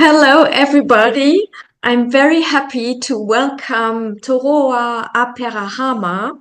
Hello, everybody. I'm very happy to welcome Toroa Aperahama.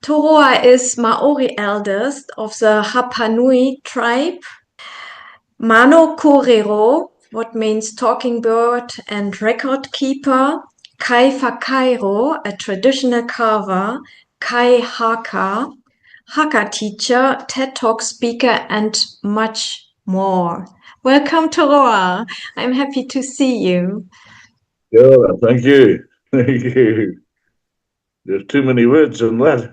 Toroa is Maori eldest of the Hapanui tribe. Mano Korero, what means talking bird and record keeper. Kai Whakairo, a traditional carver. Kai HAKA, HAKA teacher, TED Talk speaker, and much more. Welcome, Toroa. I'm happy to see you. Yeah, thank you. Thank you. There's too many words in that.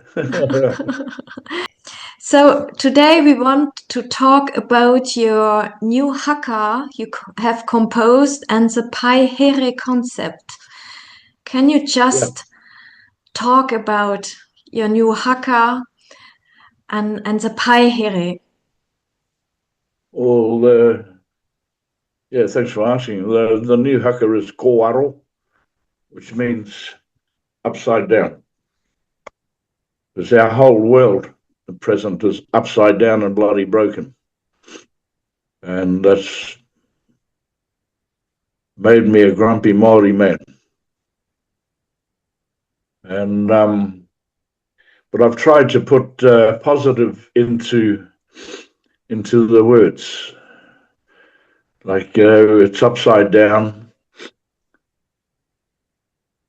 So today we want to talk about your new haka you have composed and the Paihere concept. Can you just talk about your new haka and the Paihere? Well, thanks for asking. The new haka is Koaro, which means upside down. Because our whole world at present is upside down and bloody broken. And that's made me a grumpy Maori man. And but I've tried to put positive into the words. Like, it's upside down.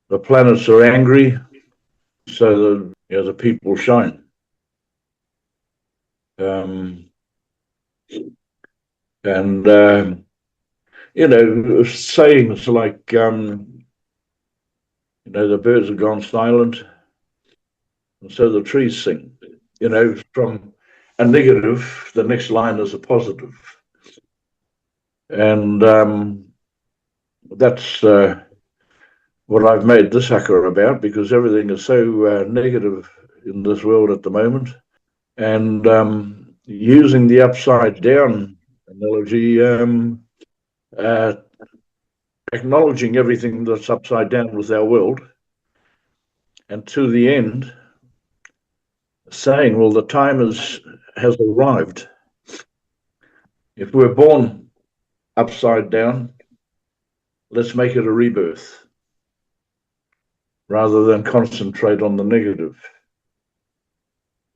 The planets are angry, so the people shine. Sayings like, the birds have gone silent, and so the trees sing. From a negative, the next line is a positive. And that's what I've made this haka about, because everything is so negative in this world at the moment. And using the upside down analogy, acknowledging everything that's upside down with our world, and to the end, saying, well, the time has arrived. If we're born upside down, let's make it a rebirth, rather than concentrate on the negative.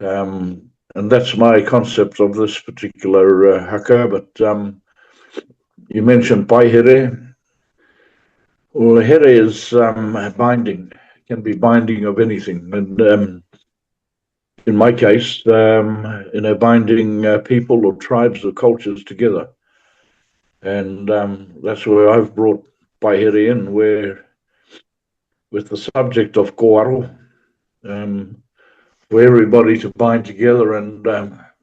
And that's my concept of this particular haka. But you mentioned Paihere. Well, here is binding. It can be binding of anything. And in my case, binding people or tribes or cultures together. And that's where I've brought Paihere in, where with the subject of Koaro, for everybody to bind together and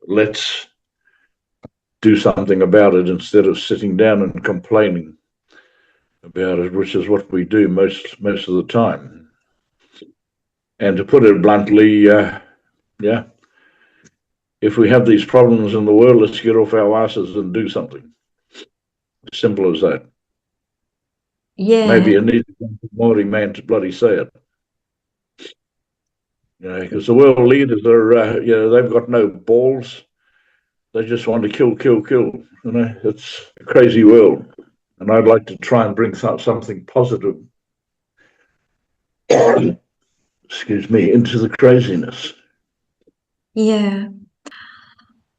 let's do something about it instead of sitting down and complaining about it, which is what we do most of the time. And to put it bluntly, if we have these problems in the world, let's get off our asses and do something. Simple as that. Yeah. Maybe you need a Maori man to bloody say it. Because the world leaders are, they've got no balls. They just want to kill. It's a crazy world. And I'd like to try and bring something positive, excuse me, into the craziness. Yeah.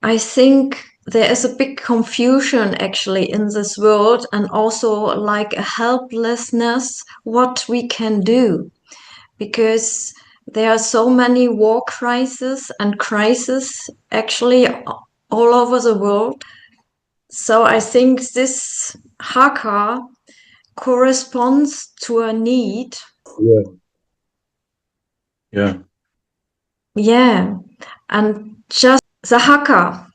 I think there is a big confusion actually in this world, and also like a helplessness what we can do, because there are so many war crises actually all over the world. So I think this haka corresponds to a need. Yeah. And just the haka,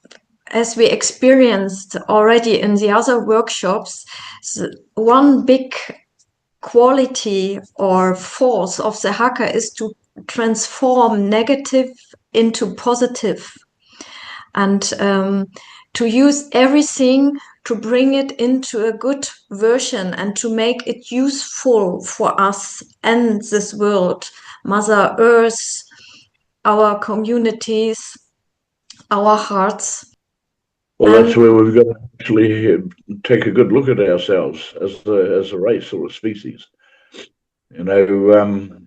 as we experienced already in the other workshops, one big quality or force of the haka is to transform negative into positive, and to use everything to bring it into a good version and to make it useful for us and this world, Mother Earth, our communities, our hearts. Well, that's where we've got to actually take a good look at ourselves as a race or a species. You know,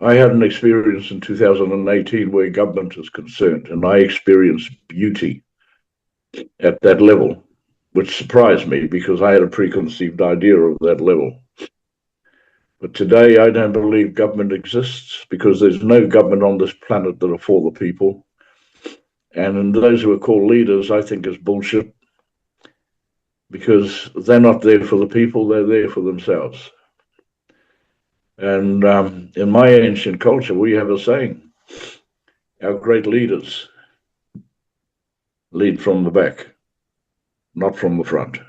I had an experience in 2018 where government is concerned, and I experienced beauty at that level, which surprised me because I had a preconceived idea of that level. But today, I don't believe government exists because there's no government on this planet that are for the people. And those who are called leaders, I think, is bullshit because they're not there for the people, they're there for themselves. And in my ancient culture, we have a saying, our great leaders lead from the back, not from the front.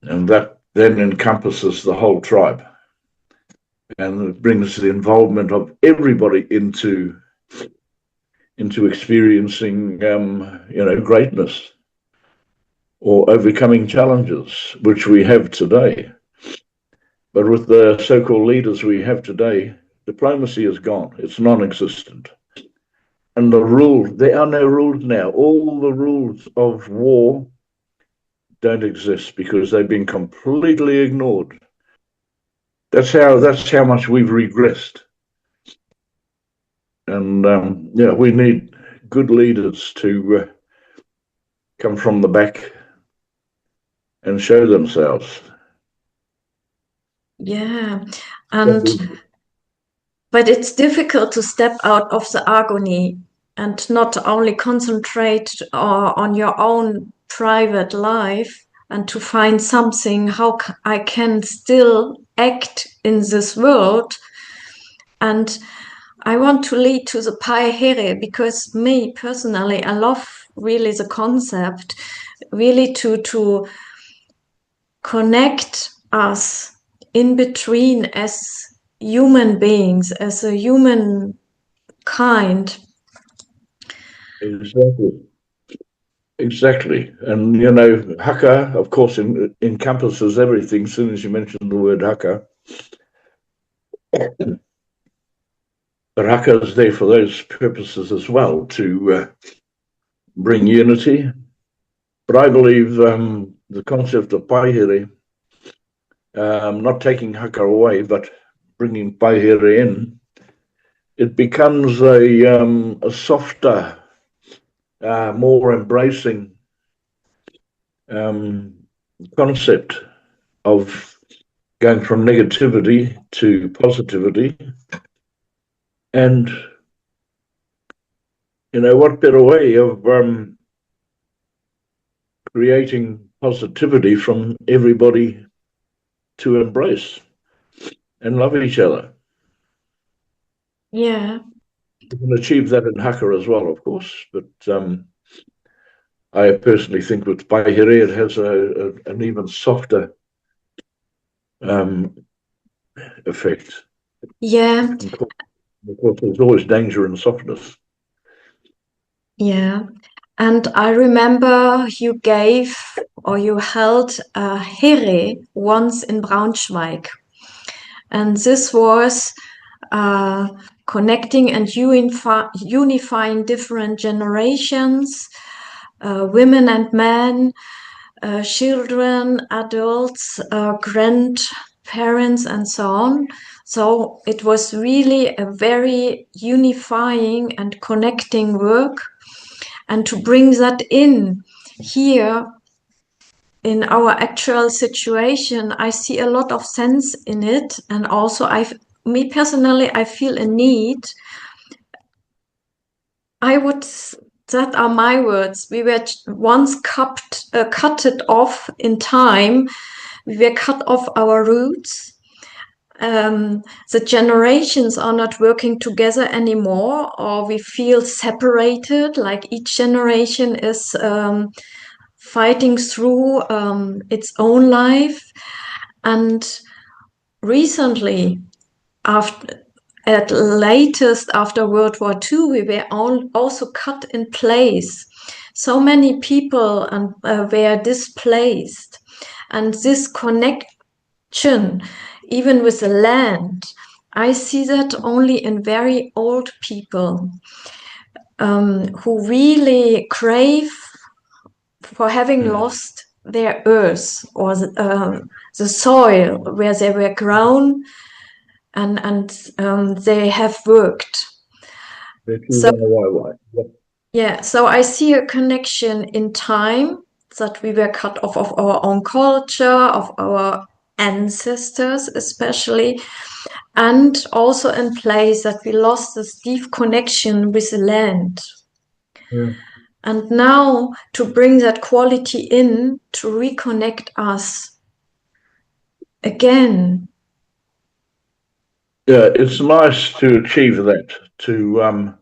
And that then encompasses the whole tribe. And it brings the involvement of everybody into experiencing, greatness or overcoming challenges, which we have today. But with the so-called leaders we have today, diplomacy is gone. It's non-existent. And there are no rules now. All the rules of war don't exist because they've been completely ignored. That's how much we've regressed. And we need good leaders to come from the back and show themselves. Yeah, but it's difficult to step out of the agony and not only concentrate on your own private life and to find something how I can still act in this world. And I want to lead to the Paihere because me personally, I love really the concept, really to connect us in between as human beings, as a human kind. Exactly. And, HAKA, of course, encompasses everything as soon as you mention the word HAKA. But HAKA is there for those purposes as well, to bring unity. But I believe the concept of Paihere, not taking HAKA away, but bringing Paihere in, it becomes a softer, more embracing concept of going from negativity to positivity. And, what better way of creating positivity from everybody to embrace and love each other? Yeah. You can achieve that in HAKA as well, of course, but I personally think with Paihere it has an even softer effect. Yeah. Of course, there's always danger in softness. Yeah. And I remember you held a Here once in Braunschweig. And this was connecting and unifying different generations, women and men, children, adults, grandparents, and so on. So it was really a very unifying and connecting work. And to bring that in here in our actual situation, I see a lot of sense in it. And also me personally, I feel a need. That are my words. We were once cut it off in time. We were cut off our roots. The generations are not working together anymore, or we feel separated, like each generation is fighting through its own life. And recently, at latest after World War II, we were also cut in place. So many people were displaced. And this connection, even with the land, I see that only in very old people. who really crave for having lost their earth or the soil where they were grown and they have worked. So, yeah, so I see a connection in time that we were cut off of our own culture, of our ancestors especially, and also in place that we lost this deep connection with the land. Yeah. And now to bring that quality in, to reconnect us again. Yeah, it's nice to achieve that, to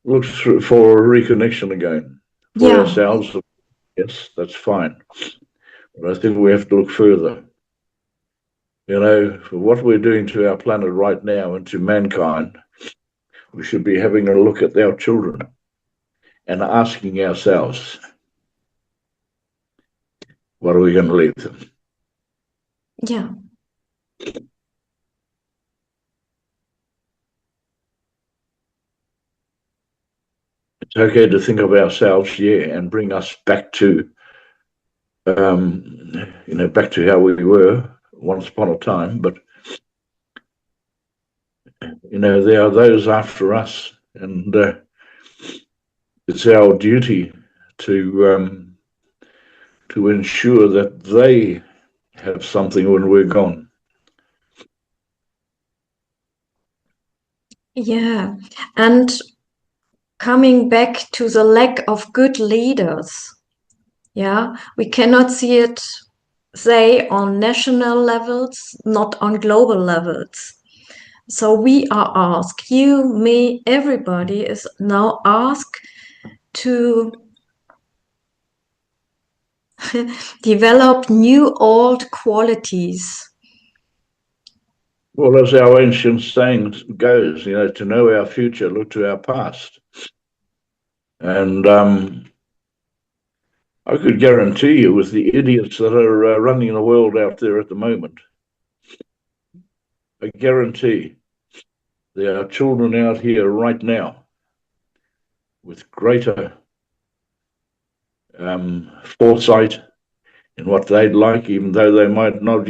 look for a reconnection again for ourselves. Yes, that's fine. But I think we have to look further. You know, for what we're doing to our planet right now and to mankind, we should be having a look at our children and asking ourselves, what are we going to leave them? Yeah. It's okay to think of ourselves, and bring us back to, back to how we were once upon a time. But, there are those after us, and it's our duty to ensure that they have something when we're gone. Yeah, and coming back to the lack of good leaders. Yeah, we cannot see it, say, on national levels, not on global levels. So we are asked, you, me, everybody is now asked to develop new old qualities. Well, as our ancient saying goes, to know our future, look to our past. And I could guarantee you, with the idiots that are running the world out there at the moment, I guarantee there are children out here right now with greater foresight in what they'd like, even though they might not,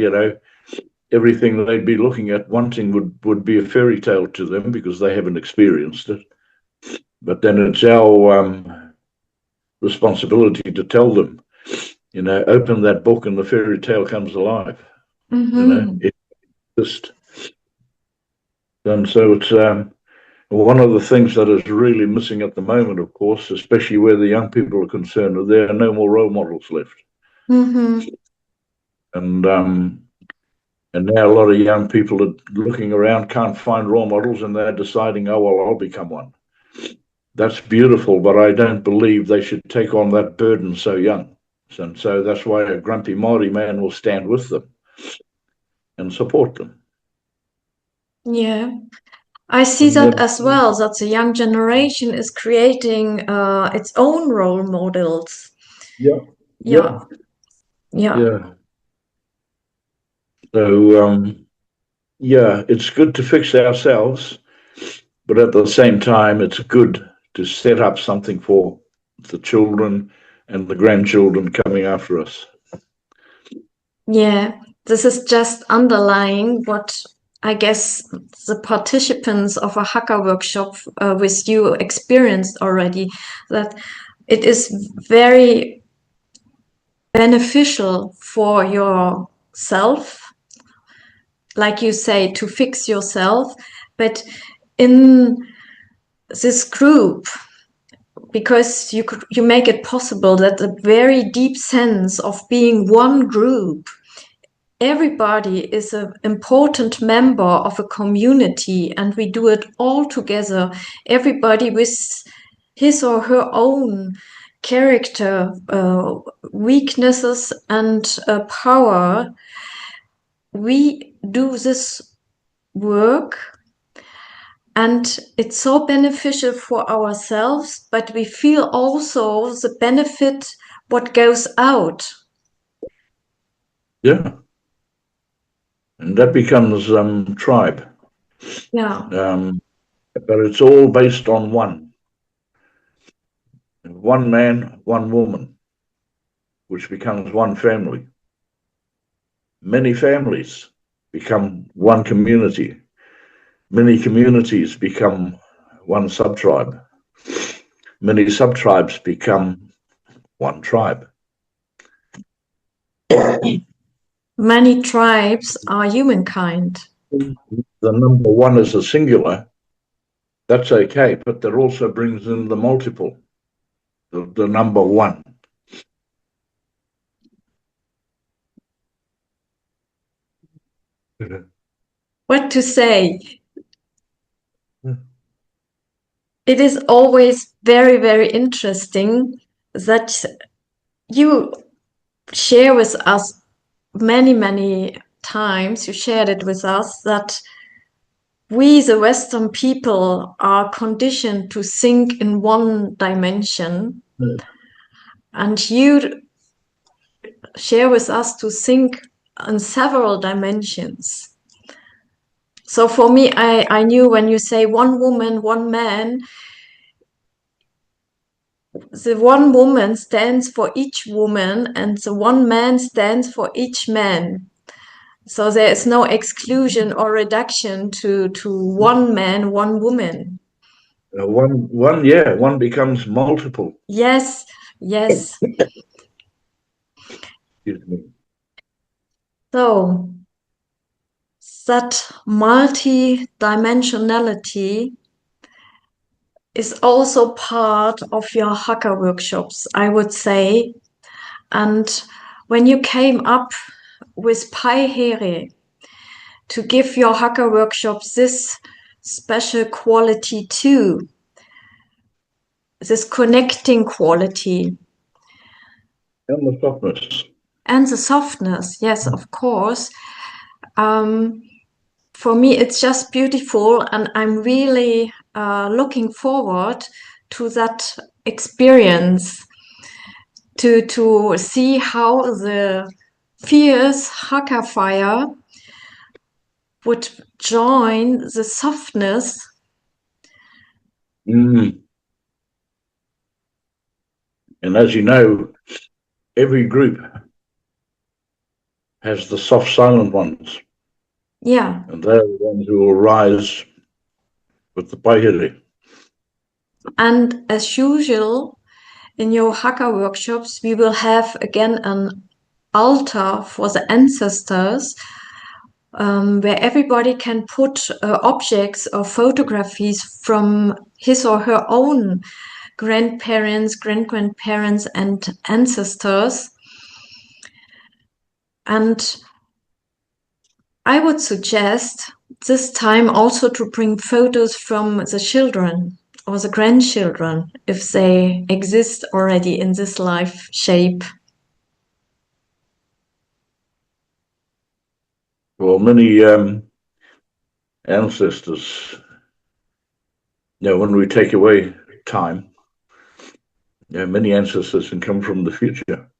everything they'd be looking at wanting would be a fairy tale to them because they haven't experienced it. But then it's our responsibility to tell them, open that book and the fairy tale comes alive. It just, and so it's one of the things that is really missing at the moment, of course, especially where the young people are concerned, there are no more role models left. And now a lot of young people are looking around, can't find role models, and they're deciding, oh, well, I'll become one. That's beautiful, but I don't believe they should take on that burden so young. And so that's why a grumpy Māori man will stand with them and support them. Yeah, I see that as well, that the young generation is creating its own role models. Yeah. So, it's good to fix ourselves, but at the same time, it's good to set up something for the children and the grandchildren coming after us. Yeah, this is just underlying what I guess the participants of a HAKA workshop with you experienced already, that it is very beneficial for yourself, like you say, to fix yourself, but in this group, because you make it possible that a very deep sense of being one group, everybody is an important member of a community and we do it all together, everybody with his or her own character, weaknesses and power. We do this work and it's so beneficial for ourselves, but we feel also the benefit what goes out. Yeah. And that becomes tribe. Yeah. But it's all based on one. one man, one woman, which becomes one family. Many families become one community. Many communities become one subtribe. Many subtribes become one tribe. Many tribes are humankind. The number one is a singular. That's okay, but that also brings in the multiple, the number one. What to say? It is always very, very interesting that you share with us many, many times, you shared it with us, that we, the Western people, are conditioned to think in one dimension. And you share with us to think in several dimensions. So for me, I knew when you say one woman, one man, the one woman stands for each woman and the one man stands for each man. So there is no exclusion or reduction to one man, one woman. One becomes multiple. Yes, yes. Excuse me. So that multi-dimensionality is also part of your HAKA workshops, I would say. And when you came up with Paihere to give your HAKA workshops this special quality too, this connecting quality. And the softness. And the softness, yes, of course. For me, it's just beautiful, and I'm really looking forward to that experience, to see how the fierce HAKA fire would join the softness. And as you know, every group has the soft, silent ones. Yeah. And they're the ones who will rise with the Paihere. And as usual, in your HAKA workshops, we will have again an altar for the ancestors, where everybody can put objects or photographies from his or her own grandparents, great-grandparents, and ancestors. And I would suggest this time also to bring photos from the children or the grandchildren, if they exist already in this life shape. Well, many ancestors, when we take away time, many ancestors can come from the future.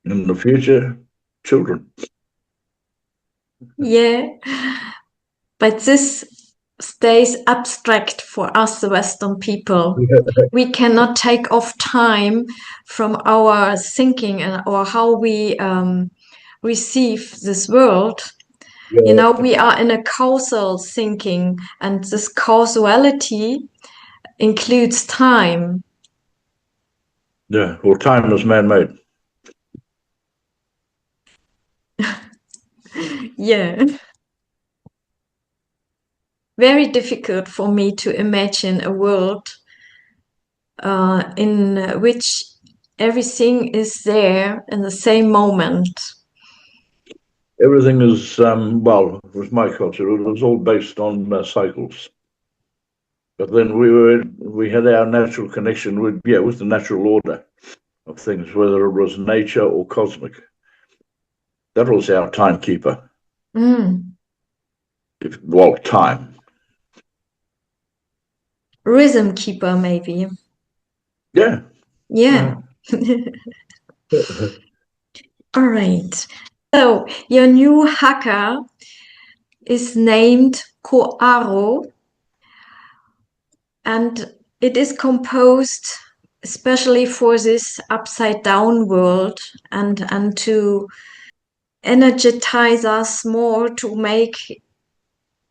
In the future, children. Yeah, but this stays abstract for us, the Western people. We cannot take off time from our thinking and or how we receive this world. Yeah. You know, we are in a causal thinking, and this causality includes time. Yeah, well, time is man-made. Yeah. Very difficult for me to imagine a world in which everything is there in the same moment. Everything is, well, it was my culture, it was all based on cycles. But then we had our natural connection with the natural order of things, whether it was nature or cosmic. That was our timekeeper. Well, time. Rhythm keeper, maybe. Yeah. Yeah. All right. So your new HAKA is named Koaro. And it is composed especially for this upside down world and to energize us more to make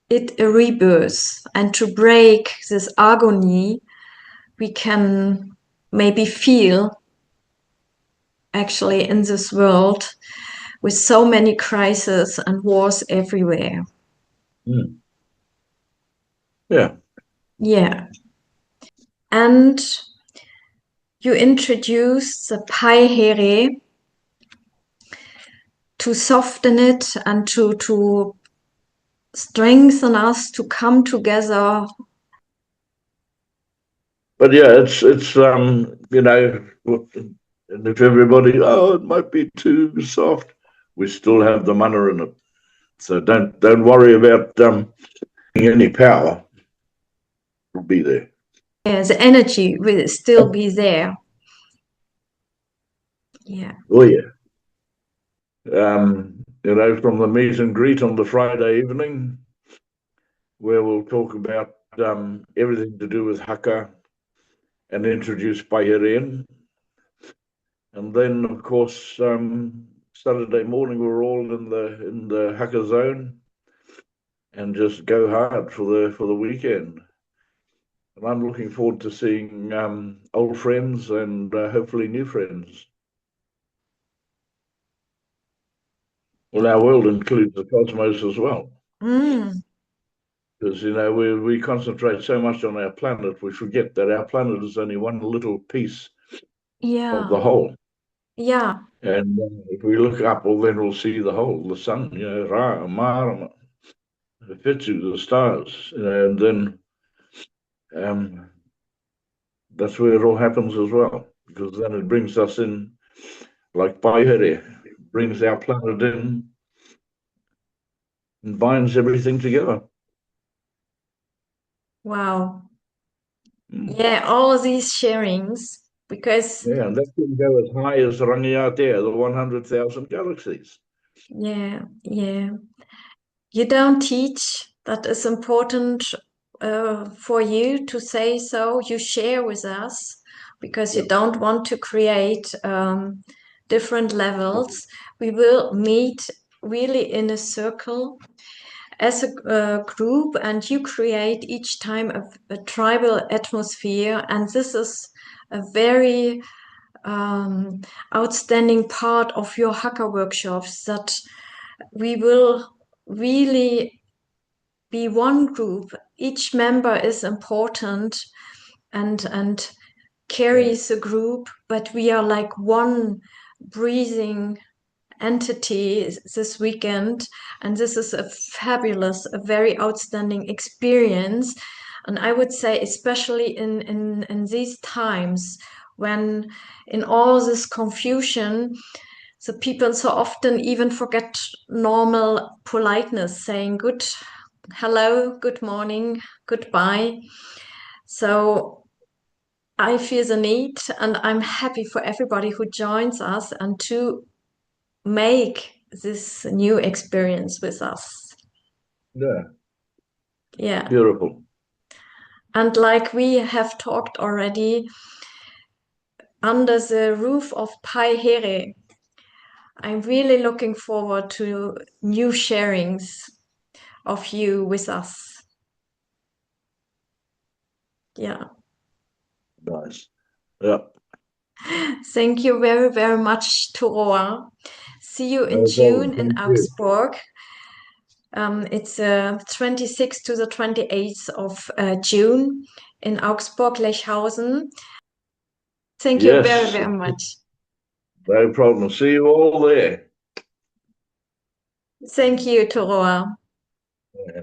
it a rebirth and to break this agony we can maybe feel actually in this world with so many crises and wars everywhere. Yeah. Yeah. And you introduce the Paihere to soften it and to strengthen us to come together. But yeah, it's you know, and if everybody, oh, it might be too soft, we still have the mana in it. So don't worry about any power. It'll be there. Yeah, the energy will still be there. Yeah. Oh yeah. You know, from the meet and greet on the Friday evening, where we'll talk about everything to do with HAKA and introduce Paihere. And then, of course, Saturday morning we're all in the HAKA zone and just go hard for the weekend. And I'm looking forward to seeing old friends and hopefully new friends. Well, our world includes the cosmos as well. Because, you know, we concentrate so much on our planet, we forget that our planet is only one little piece of the whole. Yeah. And if we look up, well, then we'll see the whole, the sun, you know, Ra, Mara, the Fitzu, the stars, you know, and then that's where it all happens as well, because then it brings us in, like Paihere, brings our planet in and binds everything together. Wow. Yeah, all of these sharings, because yeah, and that can go as high as Rangiatea, the 100,000 galaxies. Yeah. You don't teach, that is important for you to say so. You share with us because you don't want to create different levels. We will meet really in a circle as a group, and you create each time a tribal atmosphere, and this is a very outstanding part of your HAKA workshops, that we will really be one group. Each member is important and carries a group, but we are like one breathing entity this weekend, and this is a fabulous, a very outstanding experience. And I would say, especially in these times when in all this confusion, the people so often even forget normal politeness, saying good hello, good morning, goodbye. So I feel the need, and I'm happy for everybody who joins us and to make this new experience with us. Yeah. Beautiful. And like we have talked already, under the roof of Paihere, I'm really looking forward to new sharings of you with us. Yeah. Nice. Yeah. Thank you very, very much, Toroa. See you in June in Augsburg. It's 26th to the 28th of June in Augsburg, Lechhausen. Thank you very, very much. No problem. See you all there. Thank you, Toroa. Yeah.